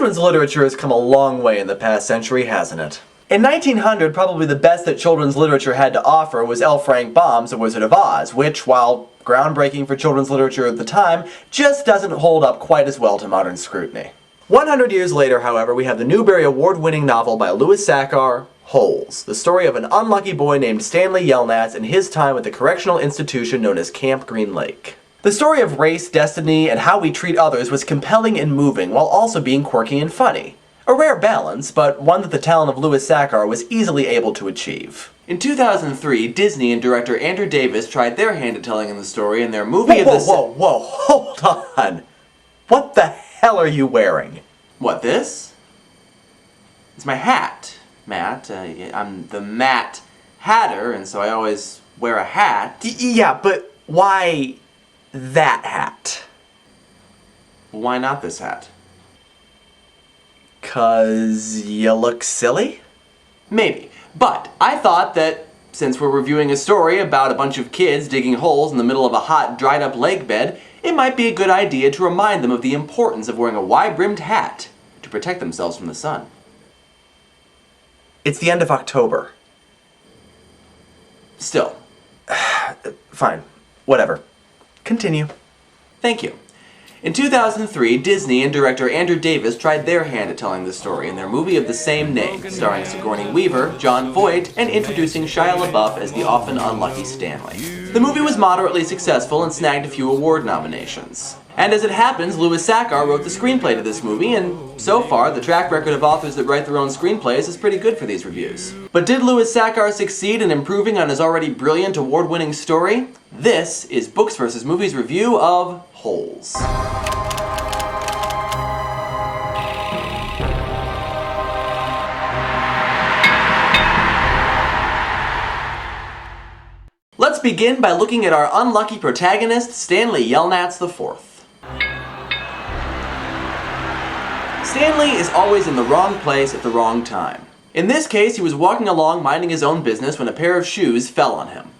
Children's literature has come a long way in the past century, hasn't it? In 1900, probably the best that children's literature had to offer was L. Frank Baum's The Wizard of Oz, which, while groundbreaking for children's literature at the time, just doesn't hold up quite as well to modern scrutiny. 100 years later, however, we have the Newberry award-winning novel by Louis Sachar, Holes, the story of an unlucky boy named Stanley Yelnats and his time at the correctional institution known as Camp Green Lake. The story of race, destiny, and how we treat others was compelling and moving while also being quirky and funny. A rare balance, but one that the talent of Louis Sachar was easily able to achieve. In 2003, Disney and director Andrew Davis tried their hand at telling in the story in their movie of the... Whoa, hold on! What the hell are you wearing? What, this? It's my hat, Matt. I'm the Matt Hatter, and so I always wear a hat. Yeah, but why that hat? Why not this hat? 'Cause you look silly? Maybe. But I thought that since we're reviewing a story about a bunch of kids digging holes in the middle of a hot, dried-up lake bed, it might be a good idea to remind them of the importance of wearing a wide-brimmed hat to protect themselves from the sun. It's the end of October. Still. Fine. Whatever. Continue. Thank you. In 2003, Disney and director Andrew Davis tried their hand at telling the story in their movie of the same name, starring Sigourney Weaver, Jon Voight, and introducing Shia LaBeouf as the often unlucky Stanley. The movie was moderately successful and snagged a few award nominations. And as it happens, Louis Sachar wrote the screenplay to this movie, and so far, the track record of authors that write their own screenplays is pretty good for these reviews. But did Louis Sachar succeed in improving on his already brilliant award-winning story? This is Books vs. Movies review of Holes. Let's begin by looking at our unlucky protagonist, Stanley Yelnats IV. Stanley is always in the wrong place at the wrong time. In this case, he was walking along minding his own business when a pair of shoes fell on him.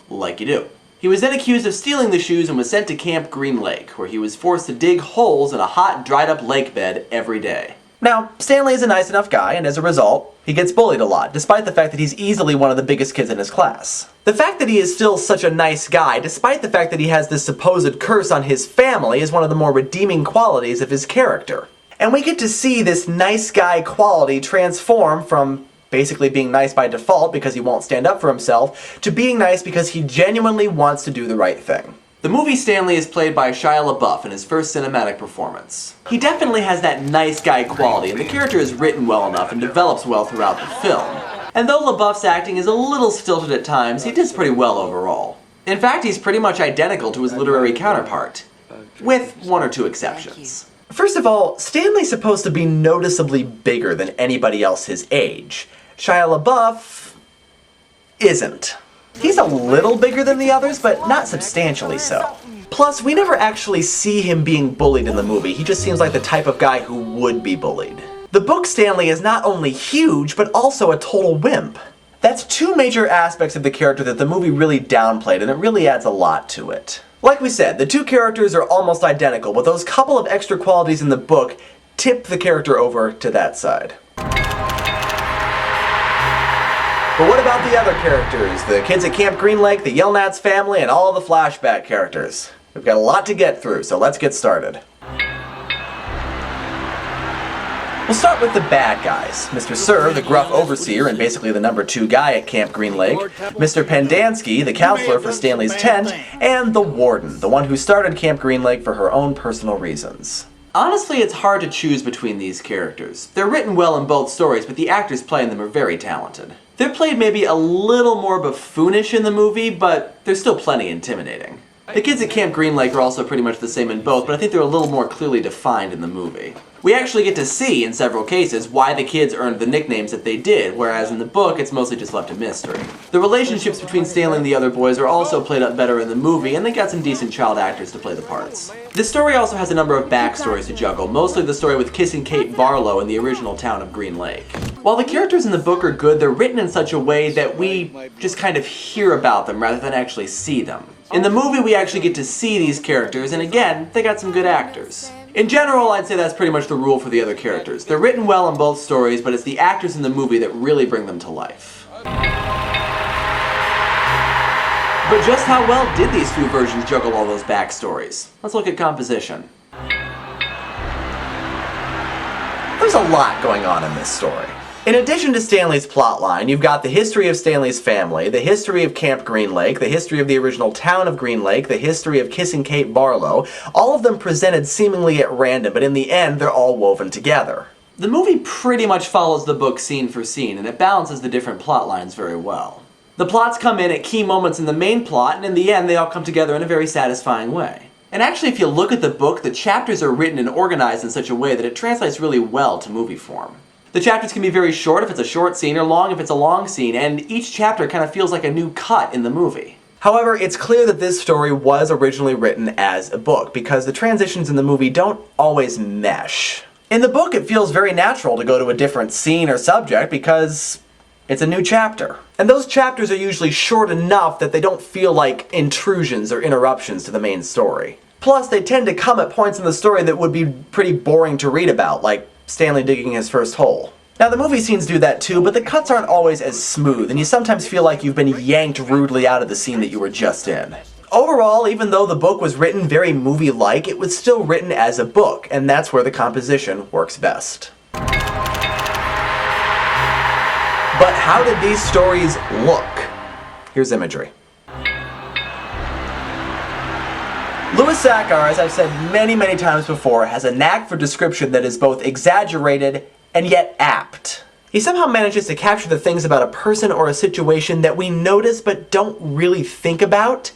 Like you do. He was then accused of stealing the shoes and was sent to Camp Green Lake, where he was forced to dig holes in a hot, dried-up lake bed every day. Now, Stanley is a nice enough guy, and as a result, he gets bullied a lot, despite the fact that he's easily one of the biggest kids in his class. The fact that he is still such a nice guy, despite the fact that he has this supposed curse on his family, is one of the more redeeming qualities of his character. And we get to see this nice guy quality transform from basically being nice by default because he won't stand up for himself, to being nice because he genuinely wants to do the right thing. The movie Stanley is played by Shia LaBeouf in his first cinematic performance. He definitely has that nice guy quality, and the character is written well enough and develops well throughout the film. And though LaBeouf's acting is a little stilted at times, he does pretty well overall. In fact, he's pretty much identical to his literary counterpart, with one or two exceptions. First of all, Stanley's supposed to be noticeably bigger than anybody else his age. Shia LaBeouf isn't. He's a little bigger than the others, but not substantially so. Plus, we never actually see him being bullied in the movie. He just seems like the type of guy who would be bullied. The book Stanley is not only huge, but also a total wimp. That's two major aspects of the character that the movie really downplayed, and it really adds a lot to it. Like we said, the two characters are almost identical, but those couple of extra qualities in the book tip the character over to that side. But what about the other characters? The kids at Camp Green Lake, the Yelnats family, and all the flashback characters. We've got a lot to get through, so let's get started. We'll start with the bad guys. Mr. Sir, the gruff overseer and basically the number 2 guy at Camp Green Lake, Mr. Pendansky, the counselor for Stanley's tent, and the warden, the one who started Camp Green Lake for her own personal reasons. Honestly, it's hard to choose between these characters. They're written well in both stories, but the actors playing them are very talented. They're played maybe a little more buffoonish in the movie, but they're still plenty intimidating. The kids at Camp Green Lake are also pretty much the same in both, but I think they're a little more clearly defined in the movie. We actually get to see, in several cases, why the kids earned the nicknames that they did, whereas in the book, it's mostly just left a mystery. The relationships between Stanley and the other boys are also played up better in the movie, and they got some decent child actors to play the parts. This story also has a number of backstories to juggle, mostly the story with Kissing Kate Barlow in the original town of Green Lake. While the characters in the book are good, they're written in such a way that we just kind of hear about them rather than actually see them. In the movie, we actually get to see these characters, and again, they got some good actors. In general, I'd say that's pretty much the rule for the other characters. They're written well in both stories, but it's the actors in the movie that really bring them to life. But just how well did these two versions juggle all those backstories? Let's look at composition. There's a lot going on in this story. In addition to Stanley's plotline, you've got the history of Stanley's family, the history of Camp Green Lake, the history of the original town of Green Lake, the history of Kissing Kate Barlow, all of them presented seemingly at random, but in the end, they're all woven together. The movie pretty much follows the book scene for scene, and it balances the different plot lines very well. The plots come in at key moments in the main plot, and in the end, they all come together in a very satisfying way. And actually, if you look at the book, the chapters are written and organized in such a way that it translates really well to movie form. The chapters can be very short if it's a short scene, or long if it's a long scene, and each chapter kind of feels like a new cut in the movie. However, it's clear that this story was originally written as a book, because the transitions in the movie don't always mesh. In the book, it feels very natural to go to a different scene or subject because it's a new chapter. And those chapters are usually short enough that they don't feel like intrusions or interruptions to the main story. Plus, they tend to come at points in the story that would be pretty boring to read about, like Stanley digging his first hole. Now, the movie scenes do that too, but the cuts aren't always as smooth, and you sometimes feel like you've been yanked rudely out of the scene that you were just in. Overall, even though the book was written very movie-like, it was still written as a book, and that's where the composition works best. But how did these stories look? Here's Imagery. Louis Sachar, as I've said many times before, has a knack for description that is both exaggerated and yet apt. He somehow manages to capture the things about a person or a situation that we notice but don't really think about,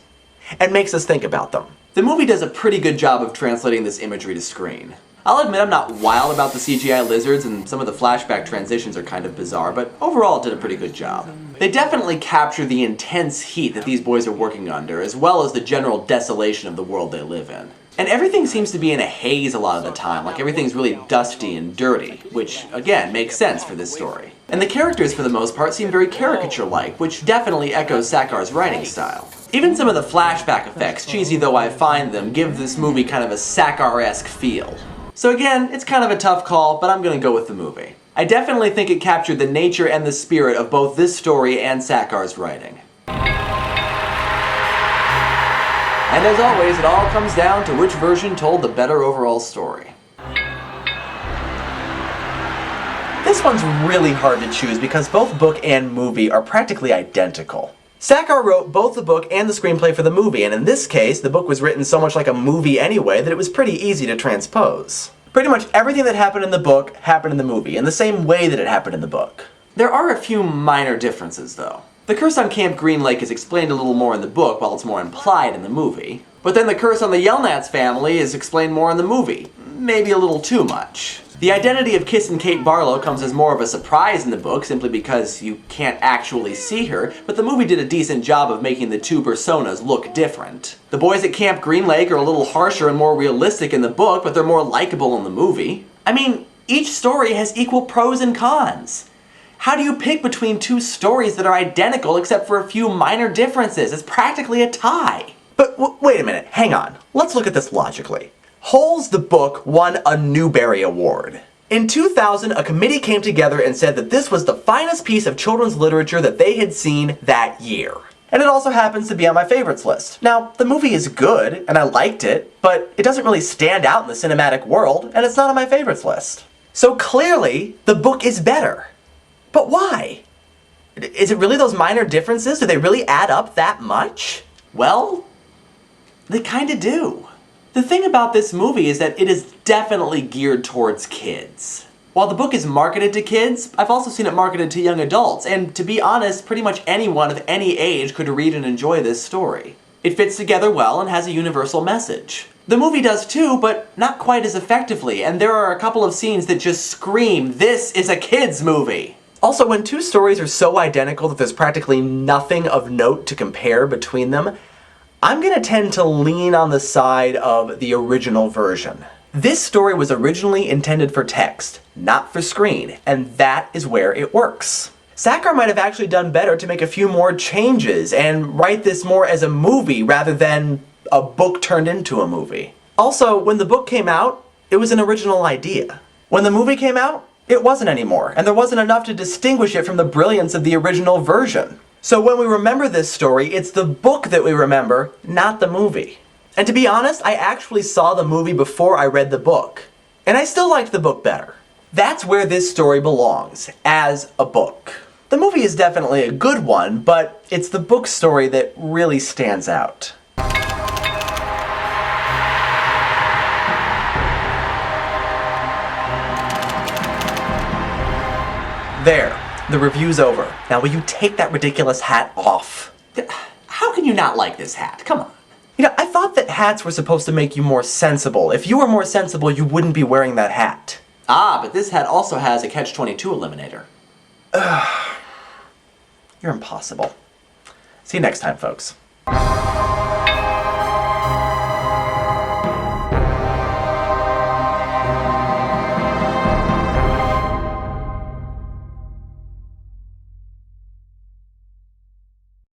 and makes us think about them. The movie does a pretty good job of translating this imagery to screen. I'll admit I'm not wild about the CGI lizards, and some of the flashback transitions are kind of bizarre, but overall it did a pretty good job. They definitely capture the intense heat that these boys are working under, as well as the general desolation of the world they live in. And everything seems to be in a haze a lot of the time, like everything's really dusty and dirty, which, again, makes sense for this story. And the characters, for the most part, seem very caricature-like, which definitely echoes Sachar's writing style. Even some of the flashback effects, cheesy though I find them, give this movie kind of a Sachar-esque feel. So again, it's kind of a tough call, but I'm gonna go with the movie. I definitely think it captured the nature and the spirit of both this story and Sachar's writing. And as always, it all comes down to which version told the better overall story. This one's really hard to choose because both book and movie are practically identical. Sachar wrote both the book and the screenplay for the movie, and in this case, the book was written so much like a movie anyway that it was pretty easy to transpose. Pretty much everything that happened in the book happened in the movie, in the same way that it happened in the book. There are a few minor differences, though. The curse on Camp Green Lake is explained a little more in the book, while it's more implied in the movie. But then the curse on the Yelnats family is explained more in the movie. Maybe a little too much. The identity of Kissing Kate Barlow comes as more of a surprise in the book, simply because you can't actually see her, but the movie did a decent job of making the two personas look different. The boys at Camp Green Lake are a little harsher and more realistic in the book, but they're more likable in the movie. I mean, each story has equal pros and cons. How do you pick between two stories that are identical except for a few minor differences? It's practically a tie. But wait a minute, hang on. Let's look at this logically. Holes the book won a Newberry Award. In 2000, a committee came together and said that this was the finest piece of children's literature that they had seen that year. And it also happens to be on my favorites list. Now, the movie is good, and I liked it, but it doesn't really stand out in the cinematic world, and it's not on my favorites list. So clearly, the book is better. But why? Is it really those minor differences? Do they really add up that much? Well, they kinda do. The thing about this movie is that it is definitely geared towards kids. While the book is marketed to kids, I've also seen it marketed to young adults, and to be honest, pretty much anyone of any age could read and enjoy this story. It fits together well and has a universal message. The movie does too, but not quite as effectively, and there are a couple of scenes that just scream, "This is a kids movie!" Also, when two stories are so identical that there's practically nothing of note to compare between them, I'm gonna tend to lean on the side of the original version. This story was originally intended for text, not for screen, and that is where it works. Sachar might have actually done better to make a few more changes and write this more as a movie rather than a book turned into a movie. Also, when the book came out, It was an original idea. When the movie came out, it wasn't anymore, and there wasn't enough to distinguish it from the brilliance of the original version. So when we remember this story, it's the book that we remember, not the movie. And to be honest, I actually saw the movie before I read the book. And I still liked the book better. That's where this story belongs, as a book. The movie is definitely a good one, but it's the book story that really stands out. There, the review's over. Now will you take that ridiculous hat off? How can you not like this hat? Come on. You know, I thought that hats were supposed to make you more sensible. If you were more sensible, you wouldn't be wearing that hat. Ah, but this hat also has a Catch-22 eliminator. You're impossible. See you next time, folks.